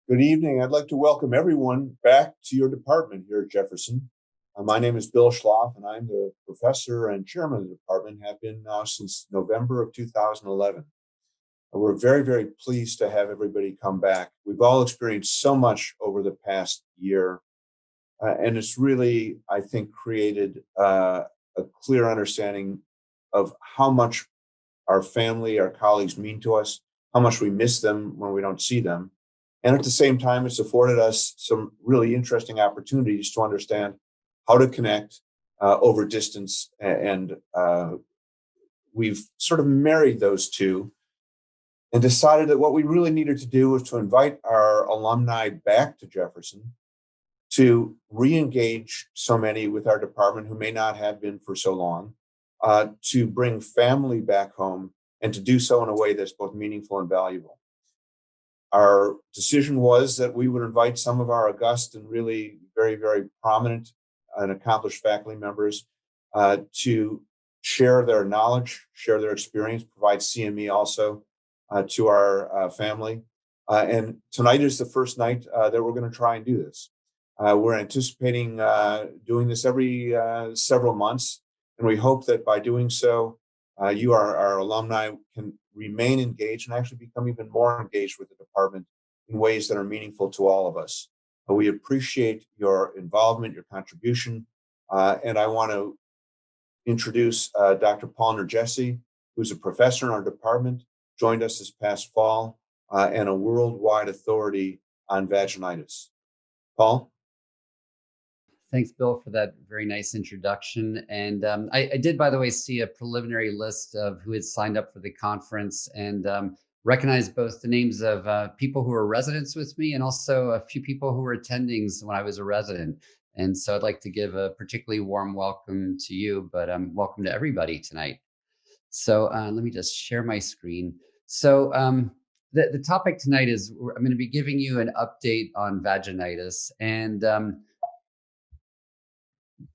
Good evening. I'd like to welcome everyone back to your department here at Jefferson. My name is Bill Schlaff, and I'm the professor and chairman of the department, have been now since November of 2011. We're very, very pleased to have everybody come back. We've all experienced so much over the past year, and it's really, I think, created a clear understanding of how much our family, our colleagues mean to us, how much we miss them when we don't see them. And at the same time, it's afforded us some really interesting opportunities to understand how to connect over distance. And we've sort of married those two and decided that what we really needed to do was to invite our alumni back to Jefferson to re-engage so many with our department who may not have been for so long, to bring family back home, and to do so in a way that's both meaningful and valuable. Our decision was that we would invite some of our august and really very, very prominent and accomplished faculty members to share their knowledge, share their experience, provide CME also to our family. And tonight is the first night that we're going to try and do this. We're anticipating doing this every several months, and we hope that by doing so, you, our alumni, can remain engaged and actually become even more engaged with the department in ways that are meaningful to all of us. We appreciate your involvement, your contribution, and I want to introduce Dr. Paul Nyirjesy, who's a professor in our department, joined us this past fall, and a worldwide authority on vaginitis. Paul? Thanks, Bill, for that very nice introduction. And I did, by the way, see a preliminary list of who had signed up for the conference, and recognize both the names of people who were residents with me and also a few people who were attendings when I was a resident. And so I'd like to give a particularly warm welcome to you, but welcome to everybody tonight. So let me just share my screen. So the topic tonight is, I'm going to be giving you an update on vaginitis. And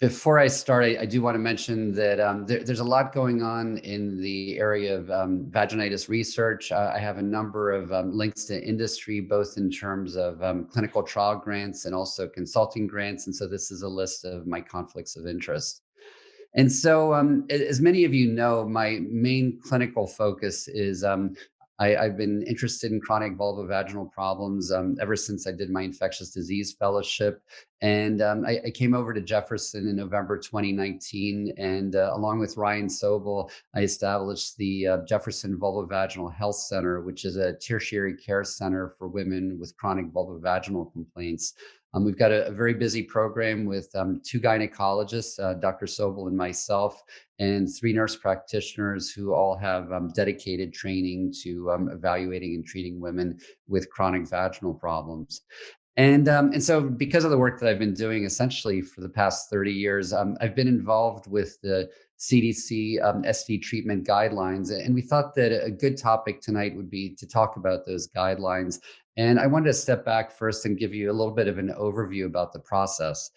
before I start, I do want to mention that there's a lot going on in the area of vaginitis research. I have a number of links to industry, both in terms of clinical trial grants and also consulting grants. And so this is a list of my conflicts of interest. And so, as many of you know, my main clinical focus is I've been interested in chronic vulvovaginal problems ever since I did my infectious disease fellowship. And I came over to Jefferson in November 2019. And along with Ryan Sobel, I established the Jefferson Vulvovaginal Health Center, which is a tertiary care center for women with chronic vulvovaginal complaints. We've got a very busy program with two gynecologists, Dr. Sobel and myself, and three nurse practitioners who all have dedicated training to evaluating and treating women with chronic vaginal problems. And so because of the work that I've been doing essentially for the past 30 years, I've been involved with the CDC STD treatment guidelines. And we thought that a good topic tonight would be to talk about those guidelines. And I wanted to step back first and give you a little bit of an overview about the process.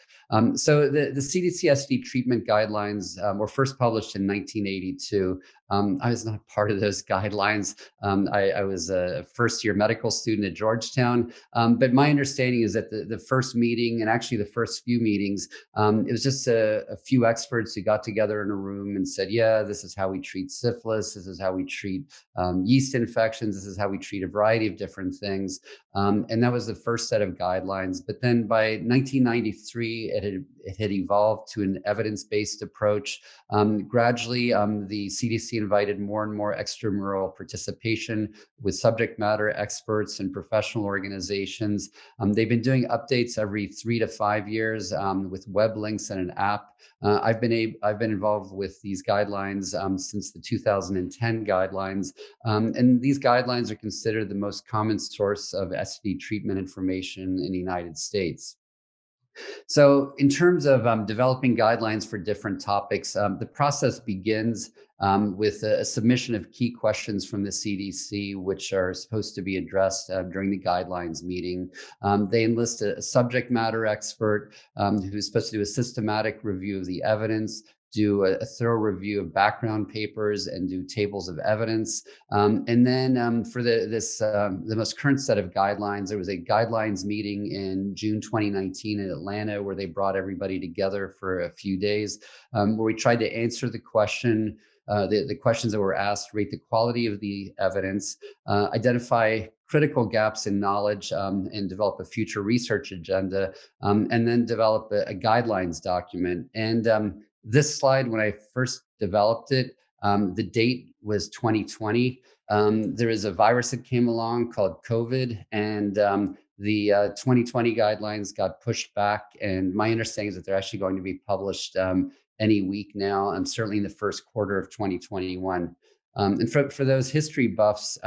So the CDC STD treatment guidelines were first published in 1982. I was not part of those guidelines. I was a first-year medical student at Georgetown. But my understanding is that the first meeting, and actually the first few meetings, it was just a few experts who got together in a room and said, yeah, this is how we treat syphilis. This is how we treat yeast infections. This is how we treat a variety of different things. And that was the first set of guidelines. But then by 1993, it had evolved to an evidence-based approach. Gradually, the CDC invited more and more extramural participation with subject matter experts and professional organizations. They've been doing updates every 3 to 5 years with web links and an app. I've been involved with these guidelines since the 2010 guidelines, and these guidelines are considered the most common source of STD treatment information in the United States. So in terms of developing guidelines for different topics, the process begins with a submission of key questions from the CDC, which are supposed to be addressed during the guidelines meeting. They enlist a subject matter expert who's supposed to do a systematic review of the evidence, do a thorough review of background papers and do tables of evidence. And then for the most current set of guidelines, there was a guidelines meeting in June 2019 in Atlanta where they brought everybody together for a few days, where we tried to answer the question, the questions that were asked, rate the quality of the evidence, identify critical gaps in knowledge, and develop a future research agenda, and then develop a guidelines document. And this slide, when I first developed it, the date was 2020. There is a virus that came along called COVID, and the 2020 guidelines got pushed back. And my understanding is that they're actually going to be published any week now, and certainly in the first quarter of 2021. And for those history buffs,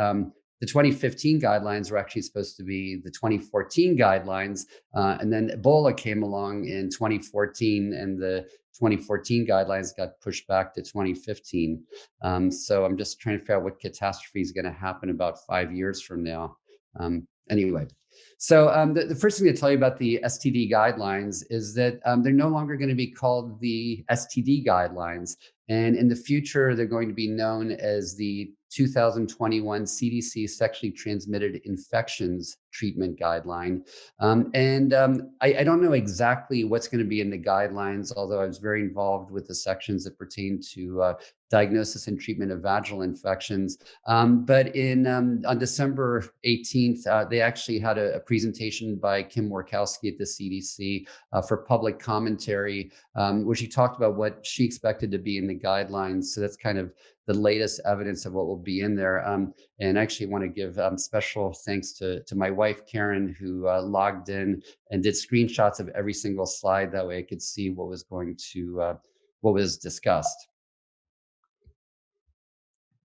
the 2015 guidelines were actually supposed to be the 2014 guidelines. And then Ebola came along in 2014, and the 2014 guidelines got pushed back to 2015. So I'm just trying to figure out what catastrophe is going to happen about 5 years from now. Anyway, so the first thing to tell you about the STD guidelines is that they're no longer going to be called the STD guidelines. And in the future, they're going to be known as the 2021 CDC Sexually Transmitted Infections Treatment Guideline. I don't know exactly what's going to be in the guidelines, although I was very involved with the sections that pertain to diagnosis and treatment of vaginal infections. But on December 18th, they actually had a presentation by Kim Workowski at the CDC for public commentary, where she talked about what she expected to be in the guidelines. So that's kind of the latest evidence of what will be in there. And I actually want to give special thanks to my wife, Karen, who logged in and did screenshots of every single slide. That way I could see what was what was discussed.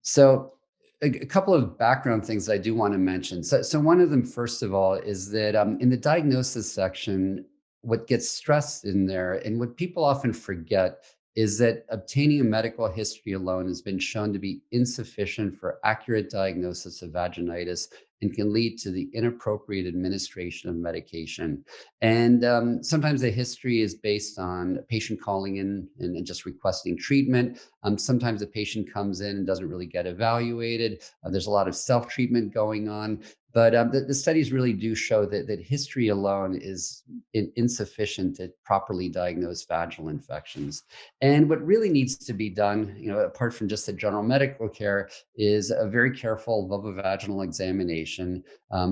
So a couple of background things I do want to mention. So one of them, first of all, is that in the diagnosis section, what gets stressed in there and what people often forget is that obtaining a medical history alone has been shown to be insufficient for accurate diagnosis of vaginitis and can lead to the inappropriate administration of medication. And sometimes the history is based on a patient calling in and just requesting treatment. Sometimes the patient comes in and doesn't really get evaluated. There's a lot of self-treatment going on. But the studies really do show that history alone is insufficient to properly diagnose vaginal infections. And what really needs to be done, apart from just the general medical care, is a very careful vulvovaginal examination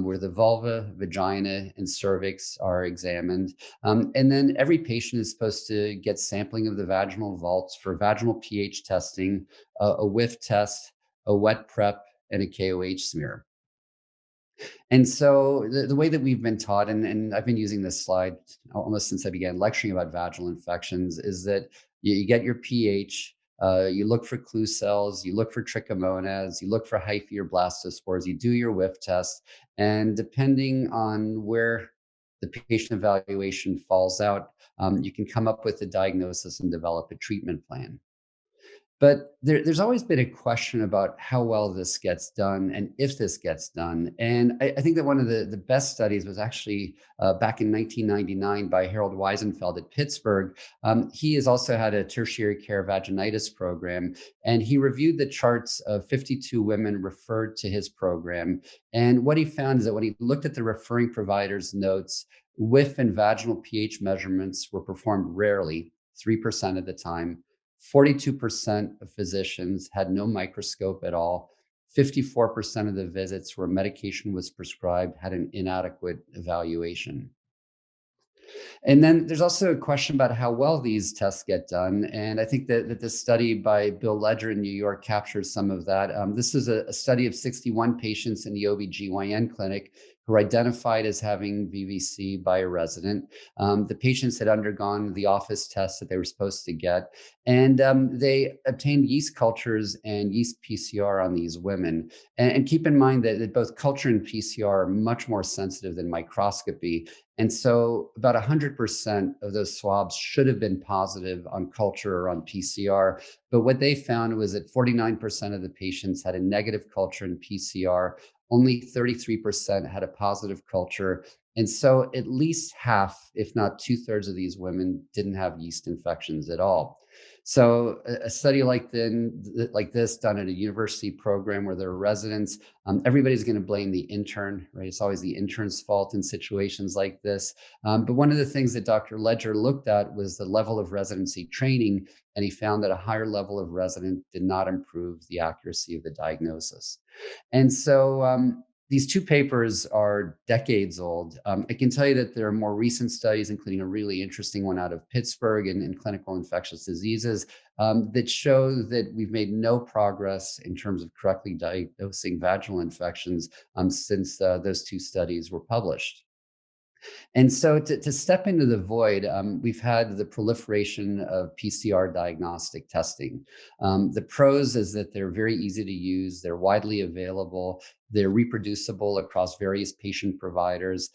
where the vulva, vagina, and cervix are examined. And then every patient is supposed to get sampling of the vaginal vaults for vaginal pH testing, a whiff test, a wet prep, and a KOH smear. And so the way that we've been taught, and I've been using this slide almost since I began lecturing about vaginal infections, is that you get your pH, you look for clue cells, you look for trichomonads, you look for hyphae or blastospores, you do your whiff test, and depending on where the patient evaluation falls out, you can come up with a diagnosis and develop a treatment plan. But there's always been a question about how well this gets done and if this gets done. And I think that one of the best studies was actually back in 1999 by Harold Weisenfeld at Pittsburgh. He has also had a tertiary care vaginitis program, and he reviewed the charts of 52 women referred to his program. And what he found is that when he looked at the referring provider's notes, whiff and vaginal pH measurements were performed rarely, 3% of the time. 42% of physicians had no microscope at all. 54% of the visits where medication was prescribed had an inadequate evaluation. And then there's also a question about how well these tests get done. And I think that this study by Bill Ledger in New York captures some of that. This is a study of 61 patients in the OB/GYN clinic who were identified as having VVC by a resident. The patients had undergone the office tests that they were supposed to get, and they obtained yeast cultures and yeast PCR on these women. And keep in mind that both culture and PCR are much more sensitive than microscopy. And so about 100% of those swabs should have been positive on culture or on PCR. But what they found was that 49% of the patients had a negative culture in PCR. Only 33% had a positive culture. And so at least half, if not 2/3 of these women didn't have yeast infections at all. So a study like this done at a university program where there are residents, everybody's going to blame the intern, right? It's always the intern's fault in situations like this. But one of the things that Dr. Ledger looked at was the level of residency training, and he found that a higher level of resident did not improve the accuracy of the diagnosis. And so these two papers are decades old. I can tell you that there are more recent studies, including a really interesting one out of Pittsburgh in clinical infectious diseases, that show that we've made no progress in terms of correctly diagnosing vaginal infections since those two studies were published. And so to step into the void, we've had the proliferation of PCR diagnostic testing. The pros is that they're very easy to use, they're widely available, they're reproducible across various patient providers.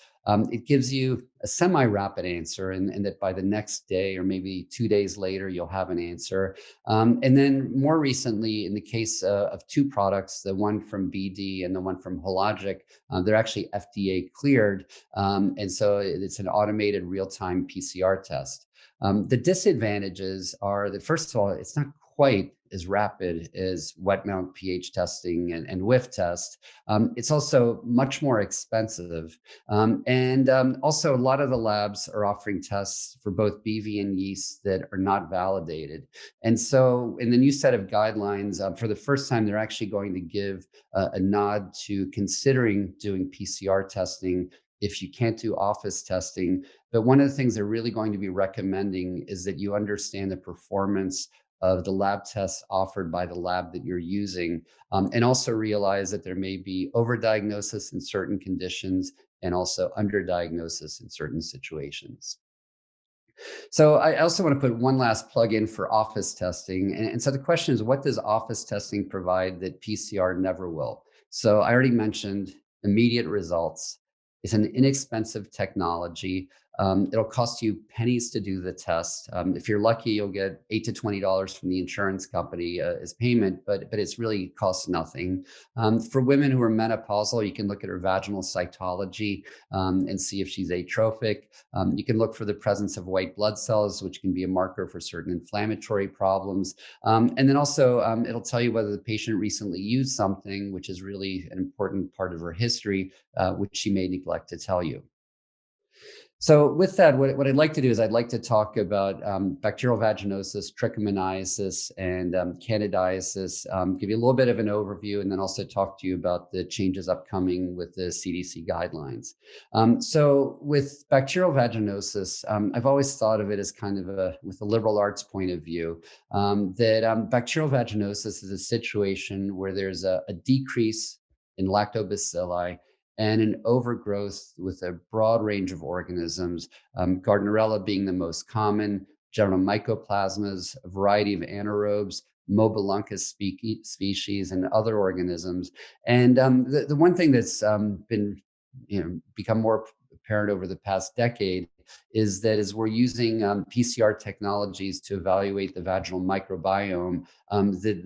It gives you a semi-rapid answer, and that by the next day or maybe 2 days later, you'll have an answer. And then more recently, in the case of two products, the one from BD and the one from Hologic, they're actually FDA cleared, and so it's an automated real-time PCR test. The disadvantages are that, first of all, it's not quite as rapid as wet mount pH testing and whiff test. It's also much more expensive. And also, a lot of the labs are offering tests for both BV and yeast that are not validated. And so, in the new set of guidelines, for the first time, they're actually going to give a nod to considering doing PCR testing if you can't do office testing. But one of the things they're really going to be recommending is that you understand the performance of the lab tests offered by the lab that you're using, and also realize that there may be overdiagnosis in certain conditions and also underdiagnosis in certain situations. So I also want to put one last plug in for office testing. And so the question is, what does office testing provide that PCR never will? So I already mentioned immediate results. It's an inexpensive technology. It'll cost you pennies to do the test. If you're lucky, you'll get $8 to $20 from the insurance company as payment, but it's really costs nothing. For women who are menopausal, you can look at her vaginal cytology and see if she's atrophic. You can look for the presence of white blood cells, which can be a marker for certain inflammatory problems. And then also, it'll tell you whether the patient recently used something, which is really an important part of her history, which she may neglect to tell you. So with that, what I'd like to do is I'd like to talk about bacterial vaginosis, trichomoniasis, and candidiasis, give you a little bit of an overview, and then also talk to you about the changes upcoming with the CDC guidelines. So with bacterial vaginosis, I've always thought of it as kind of with a liberal arts point of view, that bacterial vaginosis is a situation where there's a decrease in lactobacilli and an overgrowth with a broad range of organisms, Gardnerella being the most common, general mycoplasmas, a variety of anaerobes, Mobiluncus species, and other organisms. And the one thing that's been, become more apparent over the past decade is that as we're using PCR technologies to evaluate the vaginal microbiome, that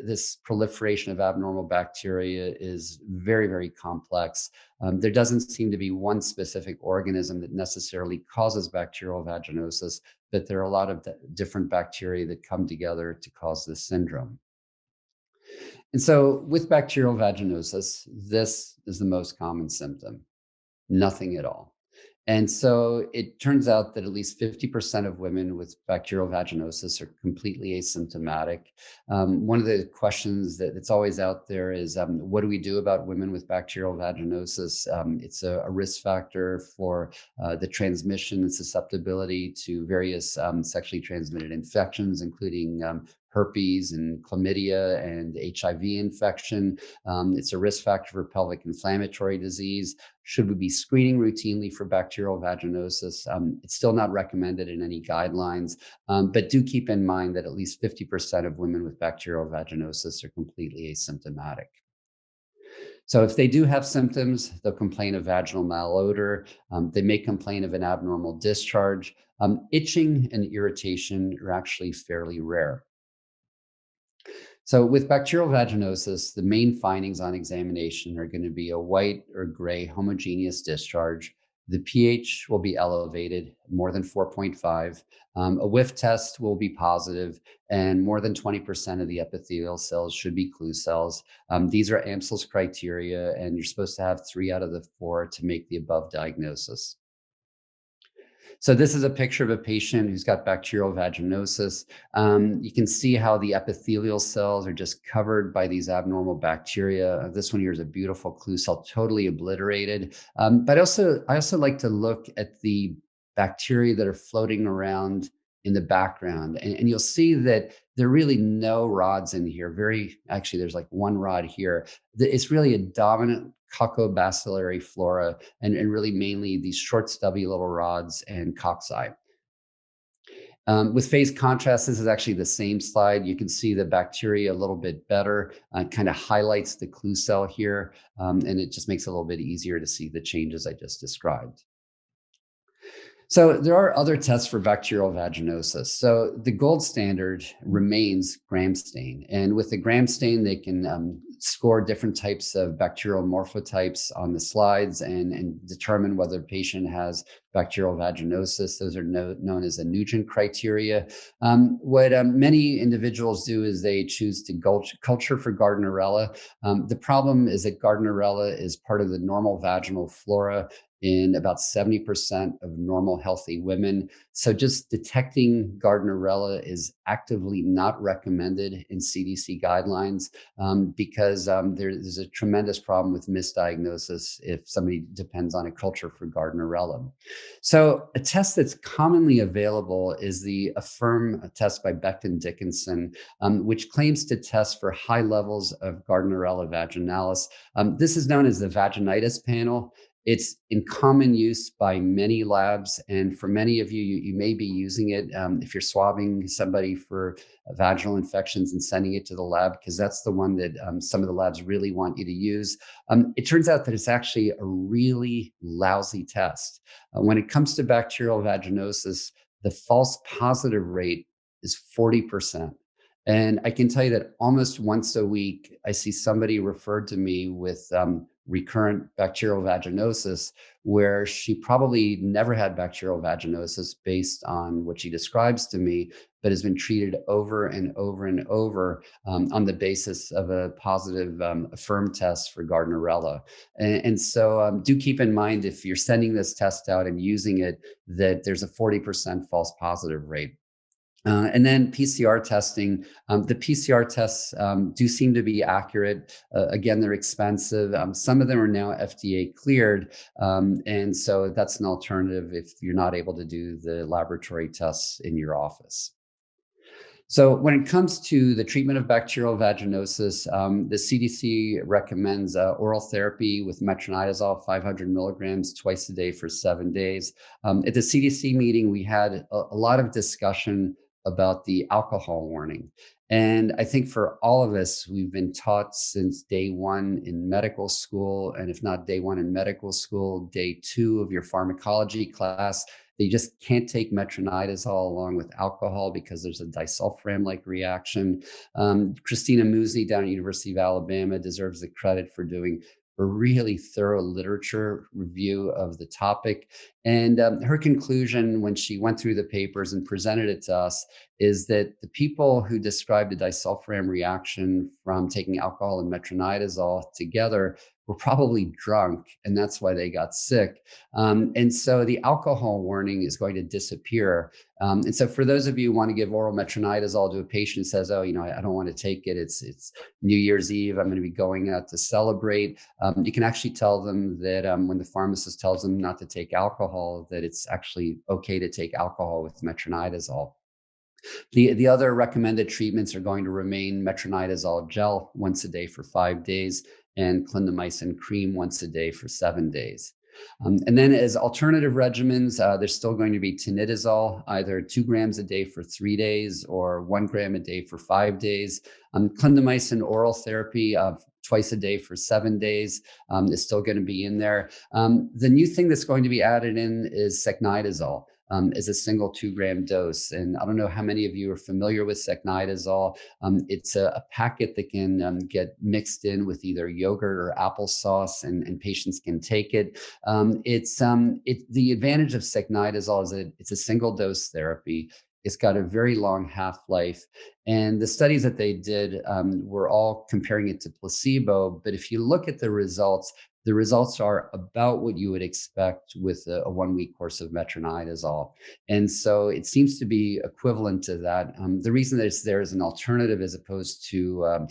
this proliferation of abnormal bacteria is very, very complex. There doesn't seem to be one specific organism that necessarily causes bacterial vaginosis, but there are a lot of different bacteria that come together to cause this syndrome. And so with bacterial vaginosis, this is the most common symptom, nothing at all. And so it turns out that at least 50% of women with bacterial vaginosis are completely asymptomatic. One of the questions that's always out there is, what do we do about women with bacterial vaginosis? It's a risk factor for the transmission and susceptibility to various sexually transmitted infections, including herpes and chlamydia and HIV infection. It's a risk factor for pelvic inflammatory disease. Should we be screening routinely for bacterial vaginosis? It's still not recommended in any guidelines, but do keep in mind that at least 50% of women with bacterial vaginosis are completely asymptomatic. So if they do have symptoms, they'll complain of vaginal malodor. They may complain of an abnormal discharge. Itching and irritation are actually fairly rare. So with bacterial vaginosis, the main findings on examination are going to be a white or gray homogeneous discharge. The pH will be elevated, more than 4.5. A whiff test will be positive, and more than 20% of the epithelial cells should be clue cells. These are Amsel's criteria, and you're supposed to have 3 out of the 4 to make the above diagnosis. So this is a picture of a patient who's got bacterial vaginosis. You can see how the epithelial cells are just covered by these abnormal bacteria. This one here is a beautiful clue cell, totally obliterated. But I also like to look at the bacteria that are floating around in the background. And you'll see that there are really no rods in here. Actually, there's like one rod here. It's really a dominant coccobacillary flora, and really mainly these short, stubby little rods and cocci. With phase contrast, this is actually the same slide. You can see the bacteria a little bit better, kind of highlights the clue cell here, and it just makes it a little bit easier to see the changes I just described. So there are other tests for bacterial vaginosis. So the gold standard remains gram stain. And with the gram stain, they can score different types of bacterial morphotypes on the slides and determine whether the patient has bacterial vaginosis. Those are known as the Nugent criteria. What many individuals do is they choose to culture for Gardnerella. The problem is that Gardnerella is part of the normal vaginal flora in about 70% of normal healthy women. So just detecting Gardnerella is actively not recommended in CDC guidelines because there's a tremendous problem with misdiagnosis if somebody depends on a culture for Gardnerella. So a test that's commonly available is the Affirm test by Becton Dickinson, which claims to test for high levels of Gardnerella vaginalis. This is known as the Vaginitis panel. It's in common use by many labs, and for many of you, you may be using it if you're swabbing somebody for vaginal infections and sending it to the lab, because that's the one that some of the labs really want you to use. It turns out that it's actually a really lousy test. When it comes to bacterial vaginosis, the false positive rate is 40%. And I can tell you that almost once a week, I see somebody referred to me with recurrent bacterial vaginosis, where she probably never had bacterial vaginosis based on what she describes to me, but has been treated over and over and over on the basis of a positive Affirm test for Gardnerella. And so do keep in mind, if you're sending this test out and using it, that there's a 40% false positive rate. And then PCR testing. The PCR tests do seem to be accurate. Again, they're expensive. Some of them are now FDA cleared. And so that's an alternative if you're not able to do the laboratory tests in your office. So when it comes to the treatment of bacterial vaginosis, the CDC recommends oral therapy with metronidazole 500 milligrams twice a day for 7 days. At the CDC meeting, we had a lot of discussion about the alcohol warning. And I think for all of us, we've been taught since day one in medical school, and if not day one in medical school, day 2 of your pharmacology class, that you just can't take metronidazole along with alcohol because there's a disulfiram-like reaction. Christina Musi down at University of Alabama deserves the credit for doing a really thorough literature review of the topic. And her conclusion when she went through the papers and presented it to us is that the people who described a disulfiram reaction from taking alcohol and metronidazole together were probably drunk, and that's why they got sick. And so the alcohol warning is going to disappear. And so for those of you who want to give oral metronidazole to a patient who says, oh, I don't want to take it. It's New Year's Eve. I'm going to be going out to celebrate. You can actually tell them that when the pharmacist tells them not to take alcohol, that it's actually okay to take alcohol with metronidazole. The other recommended treatments are going to remain metronidazole gel once a day for 5 days and clindamycin cream once a day for 7 days. And then as alternative regimens, there's still going to be tinidazole, either 2 grams a day for 3 days or 1 gram a day for 5 days. Clindamycin oral therapy twice a day for 7 days is still going to be in there. The new thing that's going to be added in is secnidazole. Is a single 2-gram dose. And I don't know how many of you are familiar with secnidazole. It's a packet that can get mixed in with either yogurt or applesauce, and patients can take it. The advantage of secnidazole is that it's a single dose therapy. It's got a very long half-life. And the studies that they did were all comparing it to placebo. But if you look at the results are about what you would expect with a 1-week course of metronidazole. And so it seems to be equivalent to that. The reason that it's there as an alternative as opposed to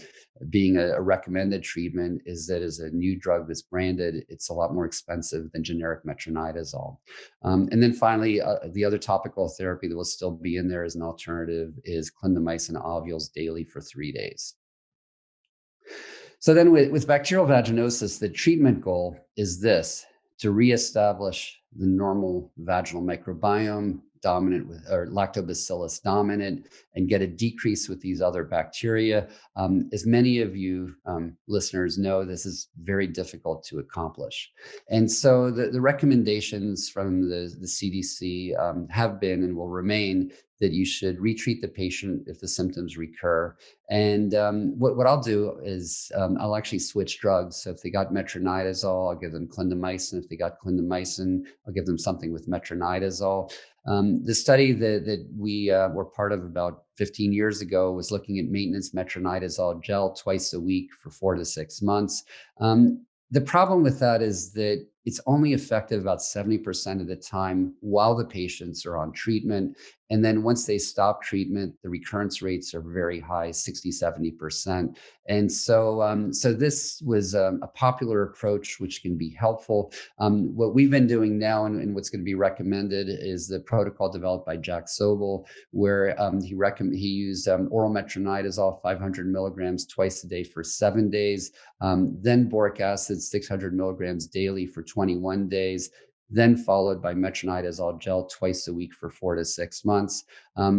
being a recommended treatment is that as a new drug that's branded, it's a lot more expensive than generic metronidazole. And then finally, the other topical therapy that will still be in there as an alternative is clindamycin ovules daily for 3 days. So then with bacterial vaginosis, the treatment goal is this: to reestablish the normal vaginal microbiome dominant with, or lactobacillus dominant, and get a decrease with these other bacteria. As many of you listeners know, this is very difficult to accomplish. And so the recommendations from the CDC have been and will remain that you should retreat the patient if the symptoms recur. And what I'll do is I'll actually switch drugs. So if they got metronidazole, I'll give them clindamycin. If they got clindamycin, I'll give them something with metronidazole. The study that we were part of about 15 years ago was looking at maintenance metronidazole gel twice a week for 4 to 6 months. The problem with that is that it's only effective about 70% of the time while the patients are on treatment. And then once they stop treatment, the recurrence rates are very high, 60, 70%. And so, so this was a popular approach, which can be helpful. What we've been doing now and what's going to be recommended is the protocol developed by Jack Sobel, where he used oral metronidazole, 500 milligrams twice a day for 7 days, then boric acid, 600 milligrams daily for 21 days, then followed by metronidazole gel twice a week for 4 to 6 months.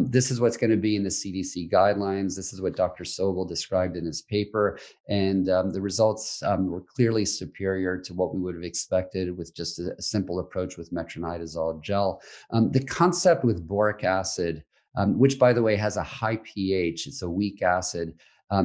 This is what's going to be in the CDC guidelines. This is what Dr. Sobel described in his paper. And the results were clearly superior to what we would have expected with just a simple approach with metronidazole gel. The concept with boric acid, which by the way has a high pH, it's a weak acid,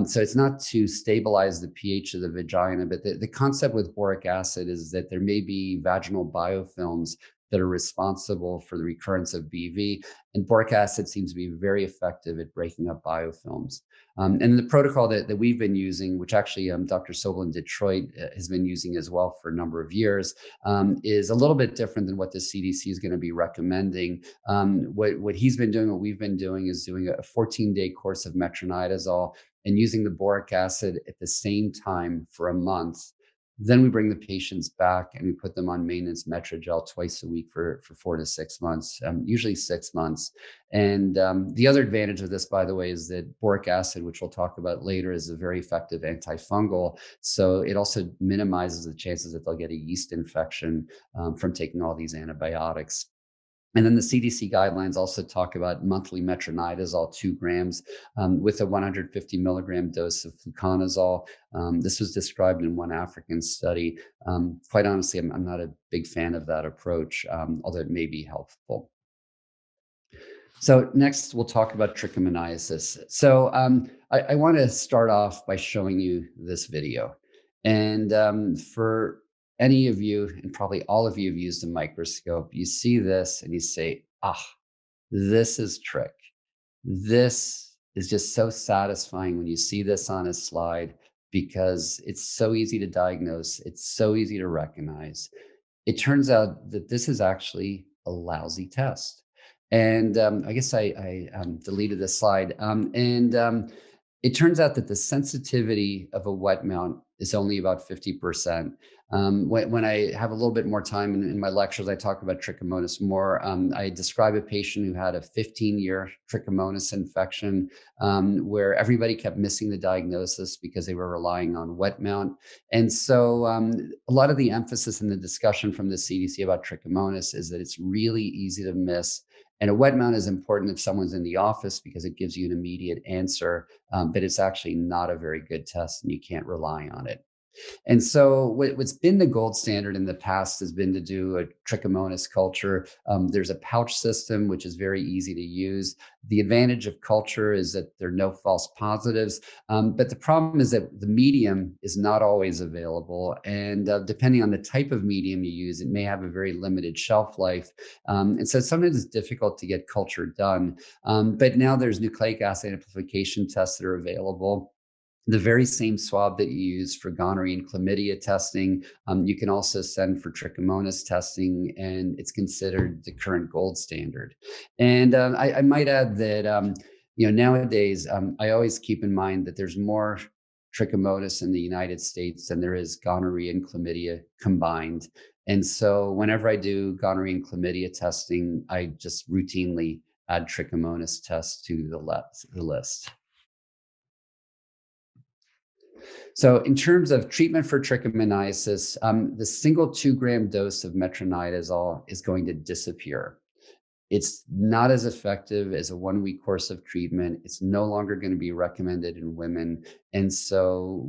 so it's not to stabilize the pH of the vagina, but the concept with boric acid is that there may be vaginal biofilms that are responsible for the recurrence of BV, and boric acid seems to be very effective at breaking up biofilms. And the protocol that we've been using, which actually Dr. Sobel in Detroit has been using as well for a number of years, is a little bit different than what the CDC is going to be recommending. What he's been doing, what we've been doing is doing a 14-day course of metronidazole and using the boric acid at the same time for a month. Then we bring the patients back and we put them on maintenance metrogel twice a week for 4 to 6 months, usually 6 months. And the other advantage of this, by the way, is that boric acid, which we'll talk about later, is a very effective antifungal. So it also minimizes the chances that they'll get a yeast infection from taking all these antibiotics. And then the CDC guidelines also talk about monthly metronidazole, 2 grams, with a 150 milligram dose of fluconazole. This was described in one African study. Quite honestly, I'm not a big fan of that approach, although it may be helpful. So next, we'll talk about trichomoniasis. So I want to start off by showing you this video. And for any of you, and probably all of you have used a microscope, you see this and you say, this is trich. This is just so satisfying when you see this on a slide because it's so easy to diagnose. It's so easy to recognize. It turns out that this is actually a lousy test. And I guess I deleted this slide. It turns out that the sensitivity of a wet mount is only about 50%. When I have a little bit more time in my lectures, I talk about trichomonas more. I describe a patient who had a 15-year trichomonas infection where everybody kept missing the diagnosis because they were relying on wet mount. And so a lot of the emphasis in the discussion from the CDC about trichomonas is that it's really easy to miss. And a wet mount is important if someone's in the office because it gives you an immediate answer, but it's actually not a very good test and you can't rely on it. And so, what's been the gold standard in the past has been to do a trichomonas culture. There's a pouch system, which is very easy to use. The advantage of culture is that there are no false positives. But the problem is that the medium is not always available. And depending on the type of medium you use, it may have a very limited shelf life. And so, sometimes it's difficult to get culture done. But now there's nucleic acid amplification tests that are available. The very same swab that you use for gonorrhea and chlamydia testing, you can also send for trichomonas testing, and it's considered the current gold standard. And I might add that nowadays I always keep in mind that there's more trichomonas in the United States than there is gonorrhea and chlamydia combined. And so whenever I do gonorrhea and chlamydia testing, I just routinely add trichomonas tests to the list. So in terms of treatment for trichomoniasis, the single 2-gram dose of metronidazole is going to disappear. It's not as effective as a 1-week course of treatment. It's no longer going to be recommended in women. And so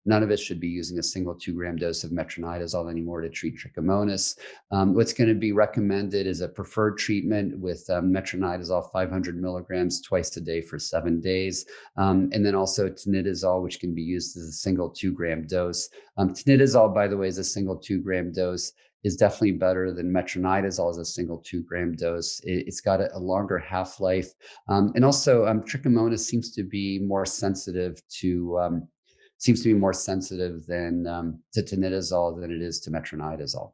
none of us should be using a single 2-gram dose of metronidazole anymore to treat trichomonas. What's going to be recommended is a preferred treatment with metronidazole 500 milligrams twice a day for 7 days. And then also tinidazole, which can be used as a single 2-gram dose. Tinidazole, by the way, is a single 2-gram dose, is definitely better than metronidazole as a single 2-gram dose. It's got a longer half-life. And also trichomonas seems to be more sensitive to to tinidazole than it is to metronidazole.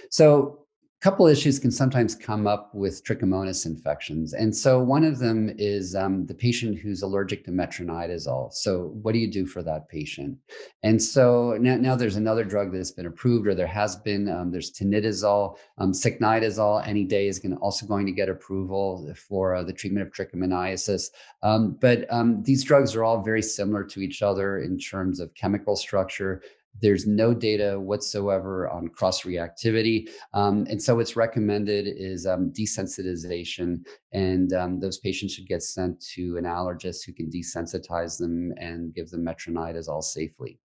So a couple issues can sometimes come up with trichomonas infections. And so one of them is the patient who's allergic to metronidazole. So what do you do for that patient? And so now there's another drug that's been approved, or there has been. There's tinidazole, sicnidazole. Any day is also going to get approval for the treatment of trichomoniasis. But these drugs are all very similar to each other in terms of chemical structure. There's no data whatsoever on cross-reactivity. And so what's recommended is desensitization. And those patients should get sent to an allergist who can desensitize them and give them metronidazole safely.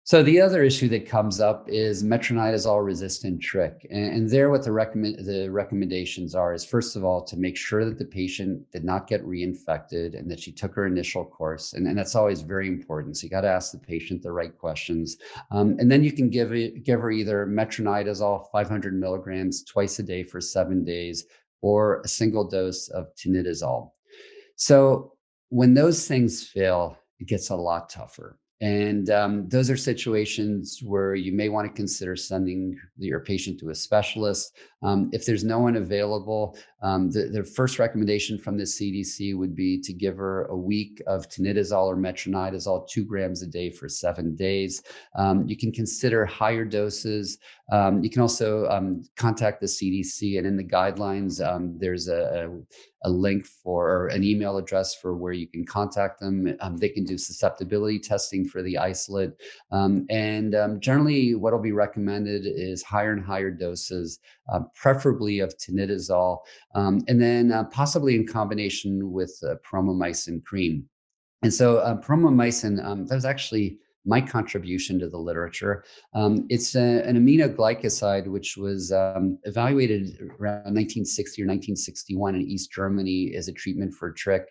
So the other issue that comes up is metronidazole resistant trich. And there what the recommendations are is, first of all, to make sure that the patient did not get reinfected and that she took her initial course. And that's always very important. So you got to ask the patient the right questions. And then you can give her either metronidazole 500 milligrams twice a day for 7 days, or a single dose of tinidazole. So when those things fail, it gets a lot tougher. And those are situations where you may want to consider sending your patient to a specialist. If there's no one available, the first recommendation from the CDC would be to give her a week of tinidazole or metronidazole, 2 grams a day for 7 days. You can consider higher doses. You can also contact the CDC, and in the guidelines, there's a link or an email address for where you can contact them. They can do susceptibility testing for the isolate. Generally, what will be recommended is higher and higher doses, preferably of tinidazole, and then possibly in combination with promomycin cream. And so promomycin, that was actually my contribution to the literature. It's an aminoglycoside, which was evaluated around 1960 or 1961 in East Germany as a treatment for trich.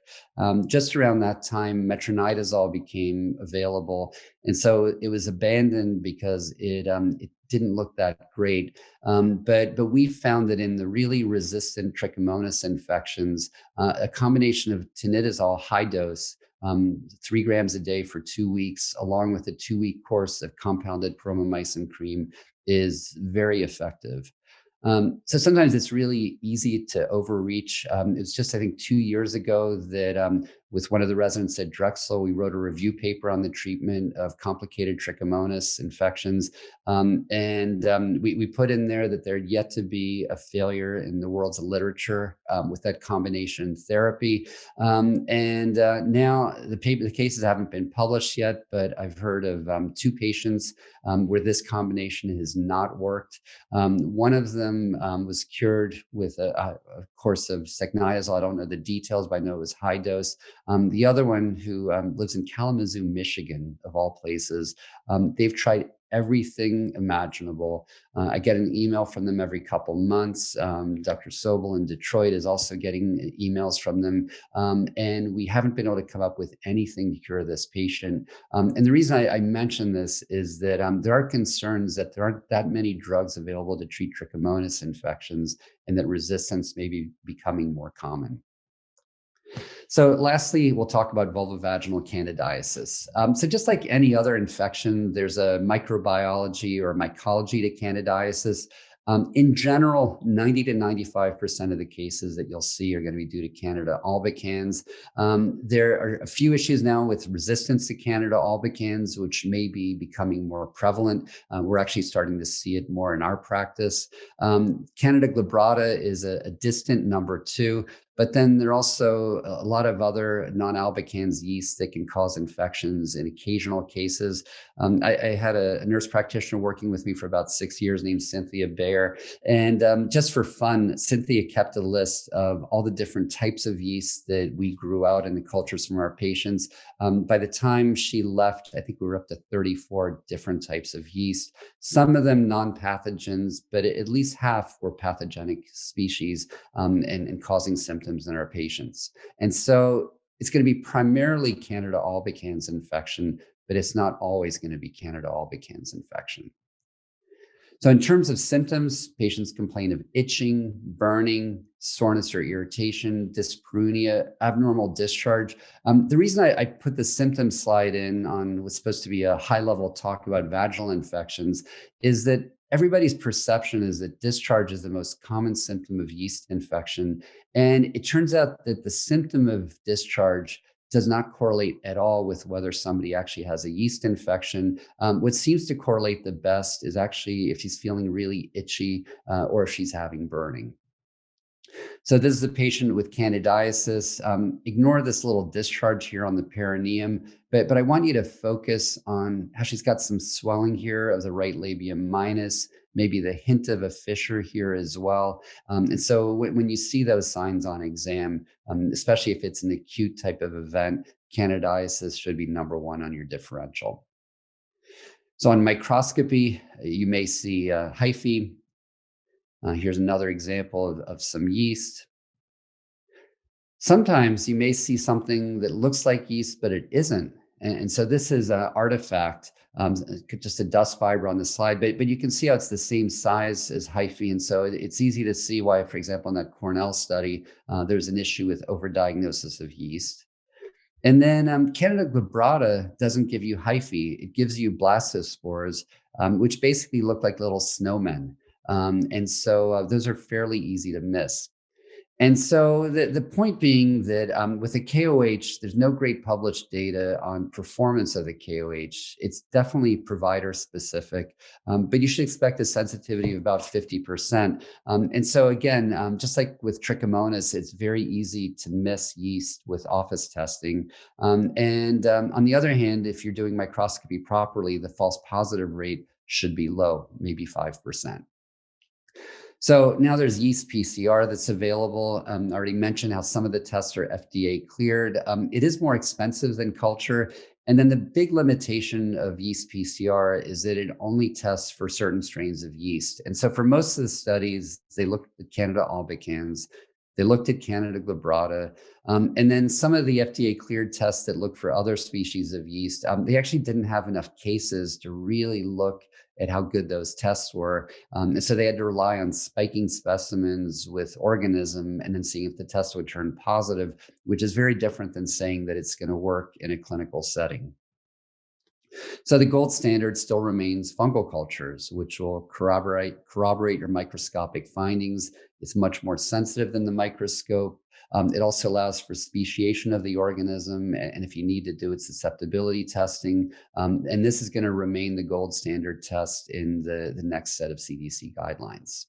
Just around that time, metronidazole became available. And so it was abandoned because it didn't look that great. But we found that in the really resistant trichomonas infections, a combination of tinidazole high dose, 3 grams a day for 2 weeks, along with a 2-week course of compounded promomycin cream, is very effective. So sometimes it's really easy to overreach. It's just, I think, 2 years ago that with one of the residents at Drexel. We wrote a review paper on the treatment of complicated trichomonas infections. We put in there that there'd yet to be a failure in the world's literature with that combination therapy. Now the cases haven't been published yet, but I've heard of 2 patients where this combination has not worked. One of them was cured with a course of secnizole. I don't know the details, but I know it was high dose. The other one, who lives in Kalamazoo, Michigan, of all places, they've tried everything imaginable. I get an email from them every couple months. Dr. Sobel in Detroit is also getting emails from them. And we haven't been able to come up with anything to cure this patient. And the reason I mention this is that there are concerns that there aren't that many drugs available to treat trichomonas infections, and that resistance may be becoming more common. So lastly, we'll talk about vulvovaginal candidiasis. So just like any other infection, there's a microbiology or mycology to candidiasis. In general, 90 to 95% of the cases that you'll see are going to be due to Candida albicans. There are a few issues now with resistance to Candida albicans, which may be becoming more prevalent. We're actually starting to see it more in our practice. Candida glabrata is a distant number 2. But then there are also a lot of other non-albicans yeasts that can cause infections in occasional cases. I had a nurse practitioner working with me for about 6 years named Cynthia Bayer. And just for fun, Cynthia kept a list of all the different types of yeast that we grew out in the cultures from our patients. By the time she left, I think we were up to 34 different types of yeast, some of them non-pathogens, but at least half were pathogenic species and causing symptoms in our patients. And so it's going to be primarily Candida albicans infection, but it's not always going to be Candida albicans infection. So in terms of symptoms, patients complain of itching, burning, soreness or irritation, dyspareunia, abnormal discharge. The reason I put the symptom slide in on what's supposed to be a high-level talk about vaginal infections is that everybody's perception is that discharge is the most common symptom of yeast infection. And it turns out that the symptom of discharge does not correlate at all with whether somebody actually has a yeast infection. What seems to correlate the best is actually if she's feeling really itchy or if she's having burning. So this is a patient with candidiasis. Ignore this little discharge here on the perineum, but I want you to focus on how she's got some swelling here of the right labium minus, maybe the hint of a fissure here as well. And so when you see those signs on exam, especially if it's an acute type of event, candidiasis should be number 1 on your differential. So on microscopy, you may see hyphae. Here's another example of some yeast. Sometimes you may see something that looks like yeast, but it isn't. And so this is an artifact, just a dust fiber on the slide, but you can see how it's the same size as hyphae. And so it's easy to see why, for example, in that Cornell study, there's an issue with overdiagnosis of yeast. And then Candida glabrata doesn't give you hyphae. It gives you blastospores, which basically look like little snowmen. And so those are fairly easy to miss. And so the point being that with the KOH, there's no great published data on performance of the KOH. It's definitely provider specific, but you should expect a sensitivity of about 50%. And so again, just like with trichomonas, it's very easy to miss yeast with office testing. On the other hand, if you're doing microscopy properly, the false positive rate should be low, maybe 5%. So now there's yeast PCR that's available. I already mentioned how some of the tests are FDA cleared. It is more expensive than culture. And then the big limitation of yeast PCR is that it only tests for certain strains of yeast. And so for most of the studies, they looked at Candida albicans, they looked at Candida glabrata, and then some of the FDA cleared tests that look for other species of yeast, they actually didn't have enough cases to really look at how good those tests were. And so they had to rely on spiking specimens with organism and then seeing if the test would turn positive, which is very different than saying that it's going to work in a clinical setting. So the gold standard still remains fungal cultures, which will corroborate your microscopic findings. It's much more sensitive than the microscope. It also allows for speciation of the organism, and if you need to do it, susceptibility testing. And this is going to remain the gold standard test in the next set of CDC guidelines.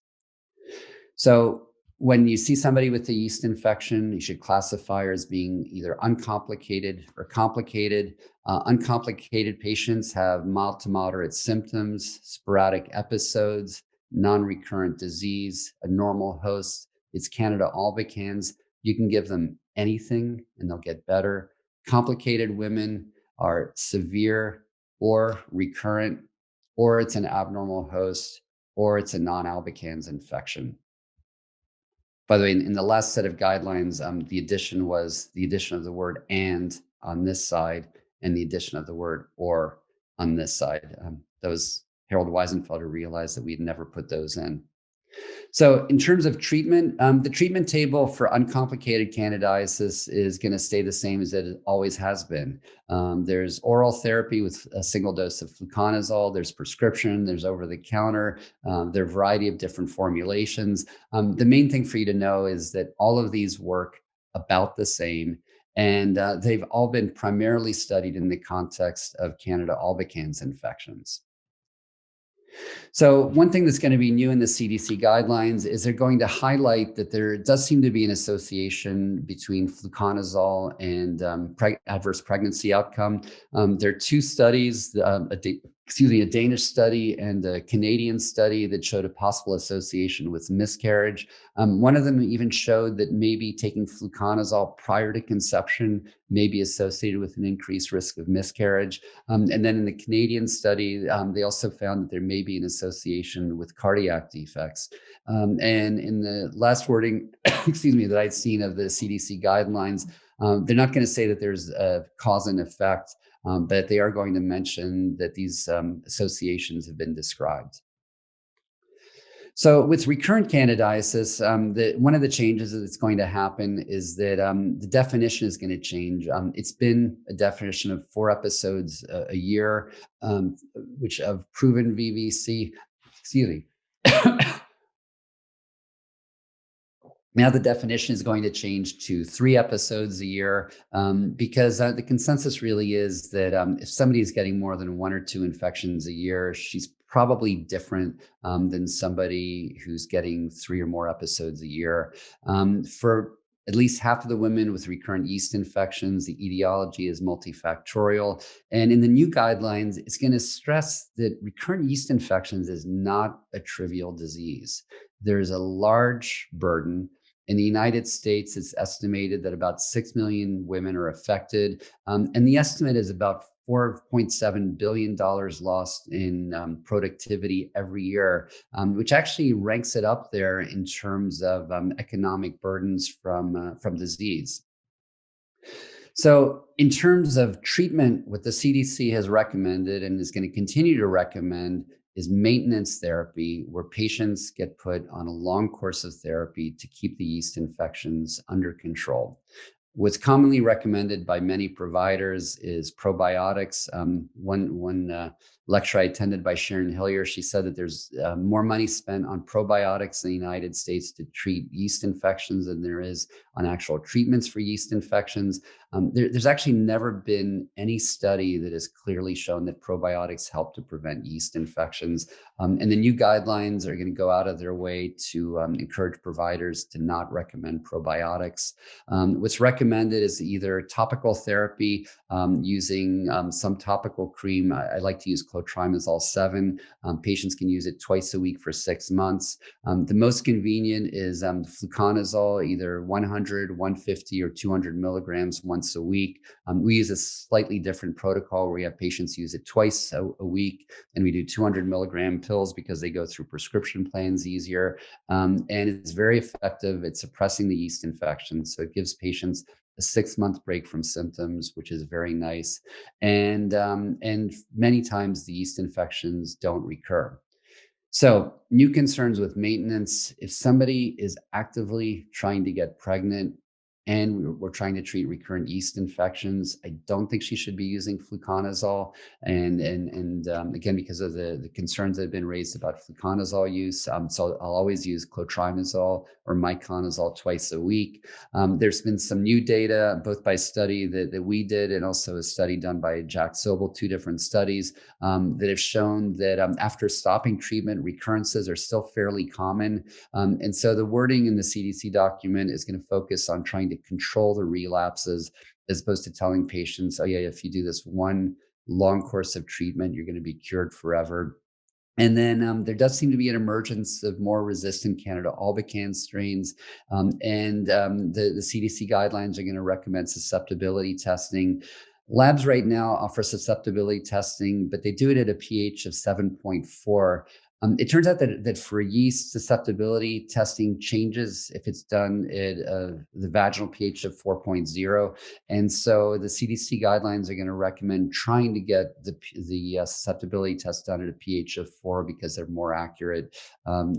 So when you see somebody with a yeast infection, you should classify her as being either uncomplicated or complicated. Uncomplicated patients have mild to moderate symptoms, sporadic episodes, non-recurrent disease, a normal host. It's Candida albicans. You can give them anything and they'll get better. Complicated women are severe or recurrent, or it's an abnormal host, or it's a non-albicans infection. By the way, in the last set of guidelines, the addition was the addition of the word "and" on this side and the addition of the word "or" on this side. That was Harold Weisenfelder realized that we had never put those in. So in terms of treatment, the treatment table for uncomplicated candidiasis is going to stay the same as it always has been. There's oral therapy with a single dose of fluconazole. There's prescription. There's over-the-counter. There are a variety of different formulations. The main thing for you to know is that all of these work about the same, and they've all been primarily studied in the context of Candida albicans infections. So one thing that's going to be new in the CDC guidelines is they're going to highlight that there does seem to be an association between fluconazole and adverse pregnancy outcome. There are two studies, a Danish study and a Canadian study that showed a possible association with miscarriage. One of them even showed that maybe taking fluconazole prior to conception may be associated with an increased risk of miscarriage. And then in the Canadian study, they also found that there may be an association with cardiac defects. And in the last wording, that I'd seen of the CDC guidelines, they're not going to say that there's a cause and effect, but they are going to mention that these associations have been described. So with recurrent candidiasis, one of the changes that's going to happen is that the definition is going to change. It's been a definition of 4 episodes a year, which of proven VVC, Now the definition is going to change to 3 episodes a year because the consensus really is that if somebody is getting more than 1 or 2 infections a year, she's probably different than somebody who's getting 3 or more episodes a year. For at least half of the women with recurrent yeast infections, the etiology is multifactorial. And in the new guidelines, it's going to stress that recurrent yeast infections is not a trivial disease. There's a large burden. In the United States, it's estimated that about 6 million women are affected. And the estimate is about $4.7 billion lost in productivity every year, which actually ranks it up there in terms of economic burdens from disease. So in terms of treatment, what the CDC has recommended and is going to continue to recommend is maintenance therapy, where patients get put on a long course of therapy to keep the yeast infections under control. What's commonly recommended by many providers is probiotics. One lecture I attended by Sharon Hillier, she said that there's more money spent on probiotics in the United States to treat yeast infections than there is on actual treatments for yeast infections. There's actually never been any study that has clearly shown that probiotics help to prevent yeast infections. And the new guidelines are going to go out of their way to encourage providers to not recommend probiotics. What's recommended is either topical therapy using some topical cream. I like to use clotrimazole 7. Patients can use it twice a week for 6 months. The most convenient is fluconazole, either 100, 150, or 200 milligrams once a week. We use a slightly different protocol where we have patients use it twice a week, and we do 200 milligram pills because they go through prescription plans easier. And it's very effective at suppressing the yeast infection. So it gives patients a 6-month break from symptoms, which is very nice. And many times the yeast infections don't recur. So new concerns with maintenance. If somebody is actively trying to get pregnant and we're trying to treat recurrent yeast infections. I don't think she should be using fluconazole. And again, because of the concerns that have been raised about fluconazole use, so I'll always use clotrimazole or miconazole twice a week. There's been some new data, both by study that we did and also a study done by Jack Sobel, 2 different studies that have shown that after stopping treatment, recurrences are still fairly common. And so the wording in the CDC document is going to focus on trying to control the relapses as opposed to telling patients, oh yeah, if you do this one long course of treatment, you're going to be cured forever. And then there does seem to be an emergence of more resistant Candida albicans strains. The CDC guidelines are going to recommend susceptibility testing. Labs right now offer susceptibility testing, but they do it at a pH of 7.4. It turns out that for yeast susceptibility, testing changes if it's done at the vaginal pH of 4.0. And so the CDC guidelines are going to recommend trying to get the susceptibility test done at a pH of 4 because they're more accurate.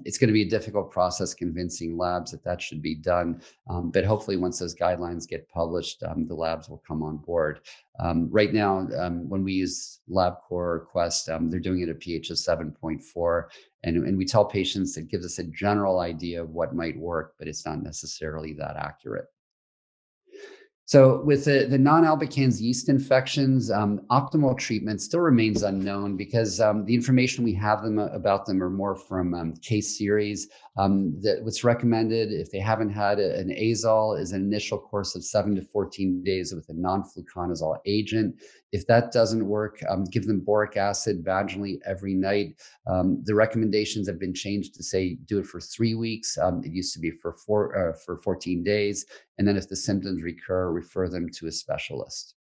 It's going to be a difficult process convincing labs that should be done. But hopefully once those guidelines get published, the labs will come on board. Right now, when we use LabCorp or Quest, they're doing it at a pH of 7.4. And we tell patients it gives us a general idea of what might work, but it's not necessarily that accurate. So with the non-albicans yeast infections, optimal treatment still remains unknown because the information we have about them are more from case series. What's recommended if they haven't had an azole is an initial course of 7 to 14 days with a non-fluconazole agent. If that doesn't work, give them boric acid vaginally every night. The recommendations have been changed to say do it for 3 weeks. It used to be for 14 days. And then if the symptoms recur, refer them to a specialist.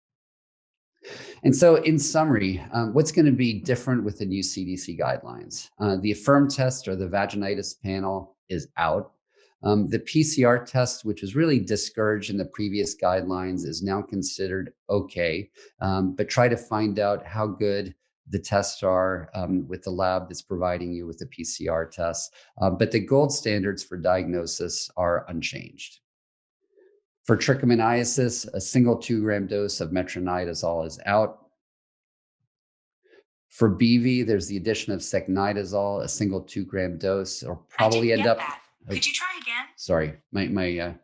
And so in summary, what's going to be different with the new CDC guidelines? The AFFIRM test or the vaginitis panel is out. The PCR test, which was really discouraged in the previous guidelines, is now considered okay, but try to find out how good the tests are with the lab that's providing you with the PCR test. But the gold standards for diagnosis are unchanged. For trichomoniasis, a single 2-gram dose of metronidazole is out. For BV, there's the addition of secnidazole, a single 2-gram dose, or probably end up. Could you try again? Sorry, my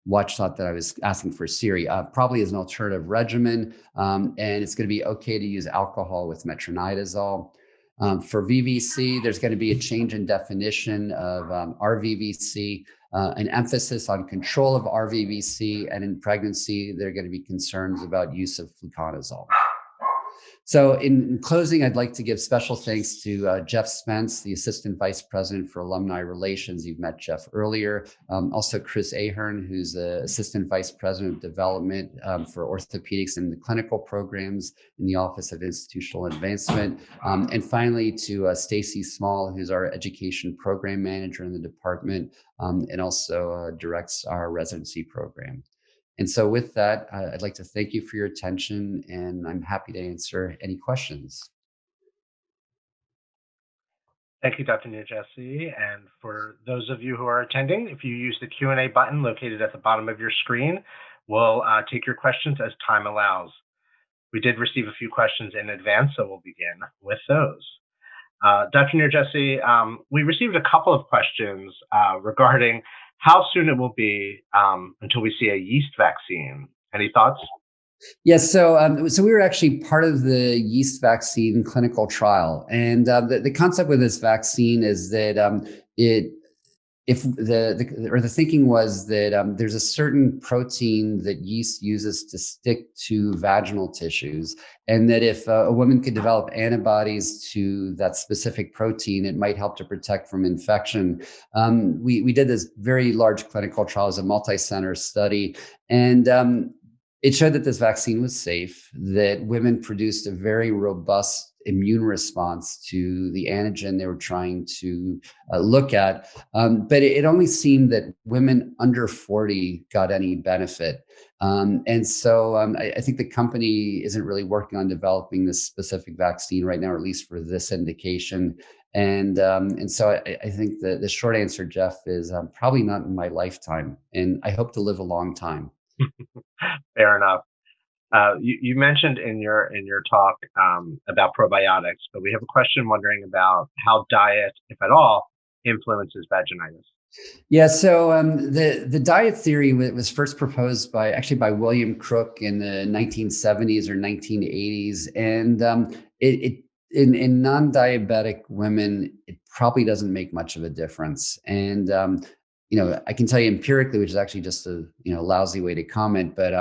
watch thought that I was asking for Siri. Probably as an alternative regimen, and it's going to be okay to use alcohol with metronidazole. For VVC, there's going to be a change in definition of RVVC, an emphasis on control of RVVC, and in pregnancy, there are going to be concerns about use of fluconazole. So in closing, I'd like to give special thanks to Jeff Spence, the Assistant Vice President for Alumni Relations. You've met Jeff earlier. Also Chris Ahern, who's the Assistant Vice President of Development for Orthopedics and the Clinical Programs in the Office of Institutional Advancement. And finally to Stacy Small, who's our Education Program Manager in the department and also directs our residency program. And so with that, I'd like to thank you for your attention, and I'm happy to answer any questions. Thank you, Dr. Nyirjesy. And for those of you who are attending, if you use the Q&A button located at the bottom of your screen, we'll take your questions as time allows. We did receive a few questions in advance, so we'll begin with those. Dr. Nyirjesy, we received a couple of questions regarding how soon it will be until we see a yeast vaccine. Any thoughts? Yes, so we were actually part of the yeast vaccine clinical trial, and the concept with this vaccine is that the thinking was that there's a certain protein that yeast uses to stick to vaginal tissues, and that if a woman could develop antibodies to that specific protein, it might help to protect from infection. We did this very large clinical trial, as a multi-center study, and it showed that this vaccine was safe, that women produced a very robust immune response to the antigen they were trying to look at. But it only seemed that women under 40 got any benefit. And so I think the company isn't really working on developing this specific vaccine right now, or at least for this indication. And so I think the short answer, Jeff, is probably not in my lifetime. And I hope to live a long time. Fair enough. You mentioned in your talk about probiotics, but we have a question wondering about how diet, if at all, influences vaginitis. Yeah, so the diet theory was first proposed by William Crook in the 1970s or 1980s, and it in non-diabetic women it probably doesn't make much of a difference. And I can tell you empirically, which is actually just a lousy way to comment, but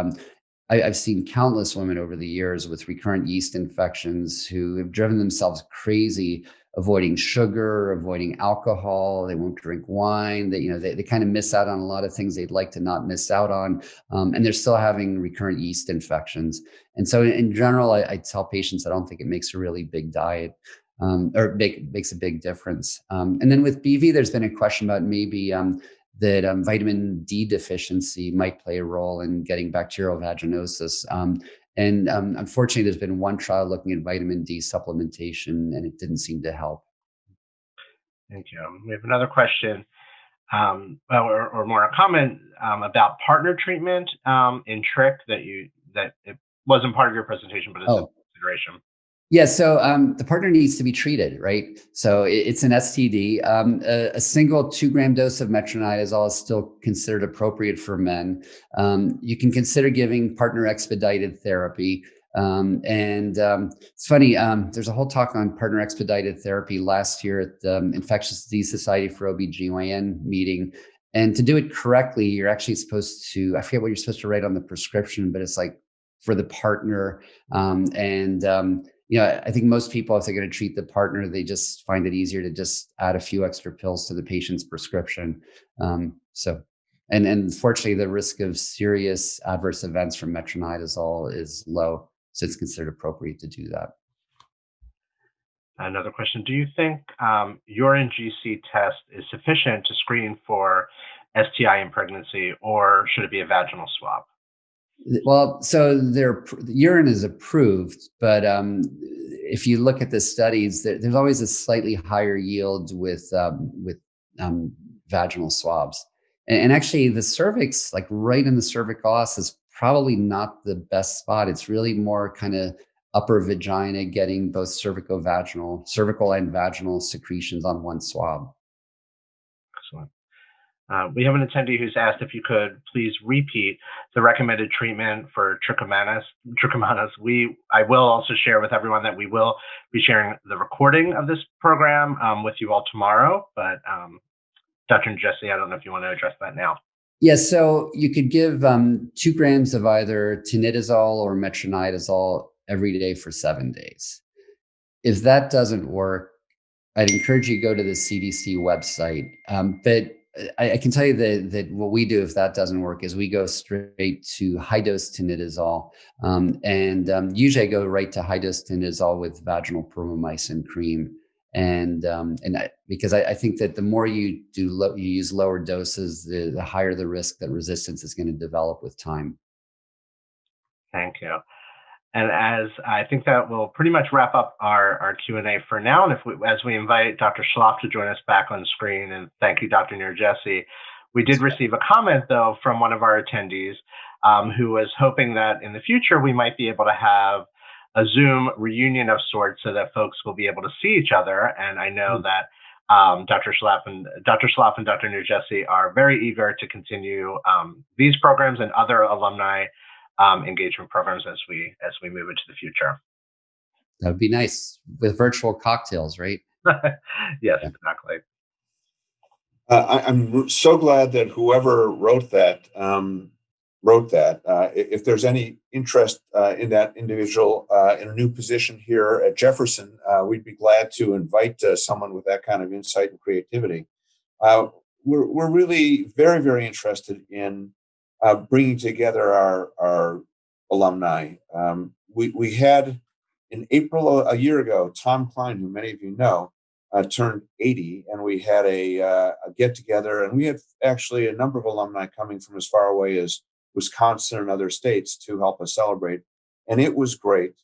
I've seen countless women over the years with recurrent yeast infections who have driven themselves crazy, avoiding sugar, avoiding alcohol. They won't drink wine. They kind of miss out on a lot of things they'd like to not miss out on, and they're still having recurrent yeast infections. And so, in general, I tell patients I don't think it makes a really big diet. Makes a big difference. And then with BV, there's been a question about maybe that vitamin D deficiency might play a role in getting bacterial vaginosis. And unfortunately, there's been one trial looking at vitamin D supplementation, and it didn't seem to help. Thank you. We have another question, or more a comment about partner treatment in TRIC that it wasn't part of your presentation, but it's a consideration. Yeah, so the partner needs to be treated, right? So it's an STD. A single 2-gram dose of metronidazole is still considered appropriate for men. You can consider giving partner expedited therapy. It's funny, there's a whole talk on partner expedited therapy last year at the Infectious Disease Society for OB/GYN meeting. And to do it correctly, you're actually supposed to, I forget what you're supposed to write on the prescription, but it's like for the partner. I think most people, if they're going to treat the partner, they just find it easier to just add a few extra pills to the patient's prescription. And fortunately, the risk of serious adverse events from metronidazole is low, so it's considered appropriate to do that. Another question: do you think urine GC test is sufficient to screen for STI in pregnancy, or should it be a vaginal swab? Well, so urine is approved, but if you look at the studies, there's always a slightly higher yield with vaginal swabs. And actually, the cervix, like right in the cervical os, is probably not the best spot. It's really more kind of upper vagina, getting both cervical and vaginal secretions on one swab. Excellent. We have an attendee who's asked if you could please repeat the recommended treatment for trichomonas. I will also share with everyone that we will be sharing the recording of this program with you all tomorrow. But Dr. Nyirjesy, I don't know if you want to address that now. Yes, so you could give 2 grams of either tinidazole or metronidazole every day for 7 days. If that doesn't work, I'd encourage you to go to the CDC website. But I can tell you that what we do if that doesn't work is we go straight to high-dose tinidazole. Usually I go right to high-dose tinidazole with vaginal promomycin cream. Because I think that the more you use lower doses, the higher the risk that resistance is going to develop with time. Thank you. And as I think that will pretty much wrap up our Q&A for now. And as we invite Dr. Schlaff to join us back on screen, and thank you, Dr. Nyirjesy. We did receive a comment, though, from one of our attendees who was hoping that in the future we might be able to have a Zoom reunion of sorts so that folks will be able to see each other. And I know that Dr. Schlaff and Dr. Nyirjesy are very eager to continue these programs and other alumni engagement programs as we move into the future. That would be nice with virtual cocktails, right? Yes, exactly. I'm so glad that whoever wrote that. If there's any interest in that individual in a new position here at Jefferson, we'd be glad to invite someone with that kind of insight and creativity. We're really very, very interested in bringing together our alumni. We had in April a year ago, Tom Klein, who many of you know, turned 80, and we had a get together, and we had actually a number of alumni coming from as far away as Wisconsin and other states to help us celebrate. And it was great.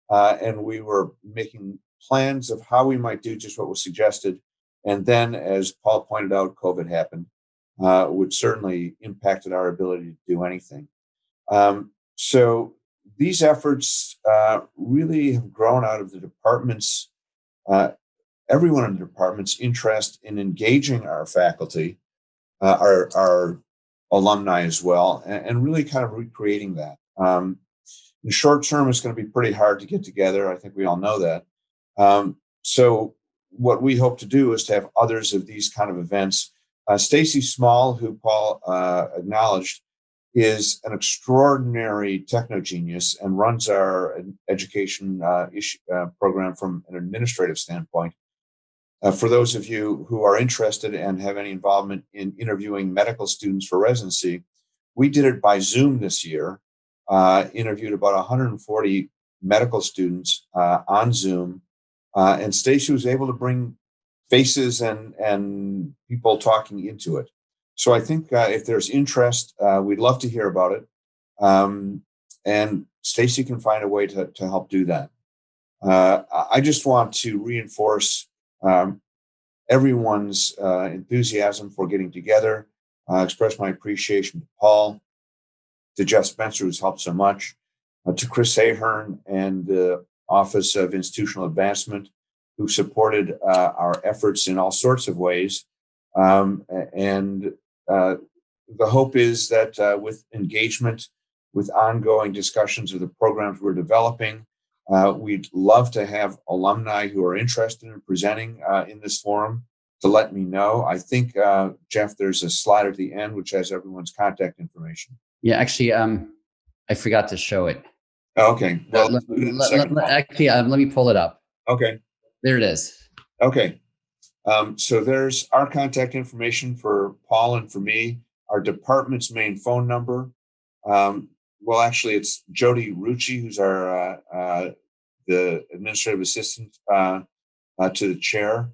And we were making plans of how we might do just what was suggested. And then, as Paul pointed out, COVID happened, which certainly impacted our ability to do anything. So these efforts really have grown out of the department's, everyone in the department's interest in engaging our faculty, our alumni as well, and really kind of recreating that. In the short term, it's going to be pretty hard to get together. I think we all know that. So what we hope to do is to have others of these kind of events. Stacy Small, who Paul acknowledged, is an extraordinary techno-genius and runs our education program from an administrative standpoint. For those of you who are interested and have any involvement in interviewing medical students for residency, we did it by Zoom this year, interviewed about 140 medical students on Zoom, and Stacy was able to bring faces and people talking into it. So I think if there's interest, we'd love to hear about it. And Stacy can find a way to help do that. I just want to reinforce everyone's enthusiasm for getting together, express my appreciation to Paul, to Jeff Spencer, who's helped so much, to Chris Ahern and the Office of Institutional Advancement, who supported our efforts in all sorts of ways. And the hope is that with engagement, with ongoing discussions of the programs we're developing, we'd love to have alumni who are interested in presenting in this forum to let me know. I think, Jeff, there's a slide at the end which has everyone's contact information. Yeah, actually, I forgot to show it. Okay. Well, actually, let me pull it up. Okay. There it is. Okay. So there's our contact information for Paul and for me, our department's main phone number. Well, actually, it's Jody Rucci, who's our the administrative assistant to the chair.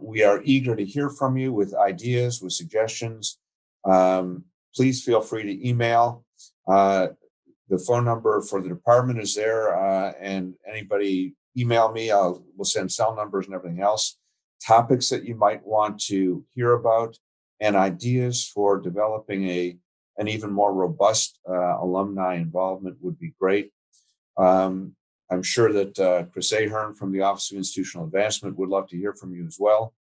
We are eager to hear from you with ideas, with suggestions. Please feel free to email. The phone number for the department is there, and anybody email me. We'll send cell numbers and everything else. Topics that you might want to hear about and ideas for developing an even more robust alumni involvement would be great. I'm sure that Chris Ahern from the Office of Institutional Advancement would love to hear from you as well.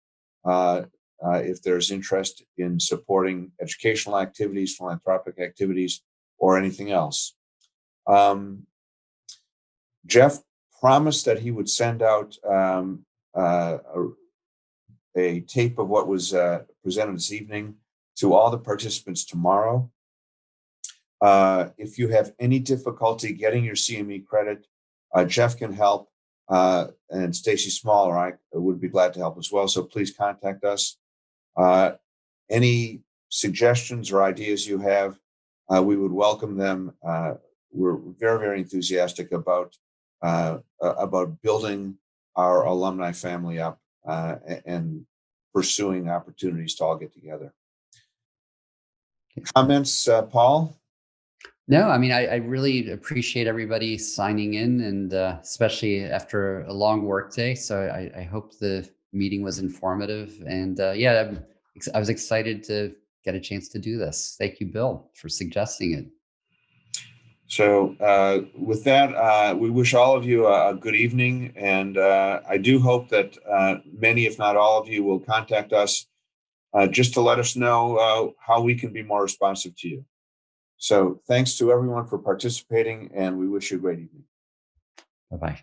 If there's interest in supporting educational activities, philanthropic activities, or anything else. Jeff promised that he would send out a tape of what was presented this evening to all the participants tomorrow. If you have any difficulty getting your CME credit, Jeff can help, and Stacy Small or I would be glad to help as well. So please contact us. Any suggestions or ideas you have, we would welcome them. We're very, very enthusiastic about building our alumni family up and pursuing opportunities to all get together. Comments, Paul? No, I mean, I really appreciate everybody signing in, and especially after a long work day. So I hope the meeting was informative. And yeah, I was excited to get a chance to do this. Thank you, Bill, for suggesting it. So with that, we wish all of you a good evening. And I do hope that many, if not all of you, will contact us just to let us know how we can be more responsive to you. So thanks to everyone for participating, and we wish you a great evening. Bye-bye.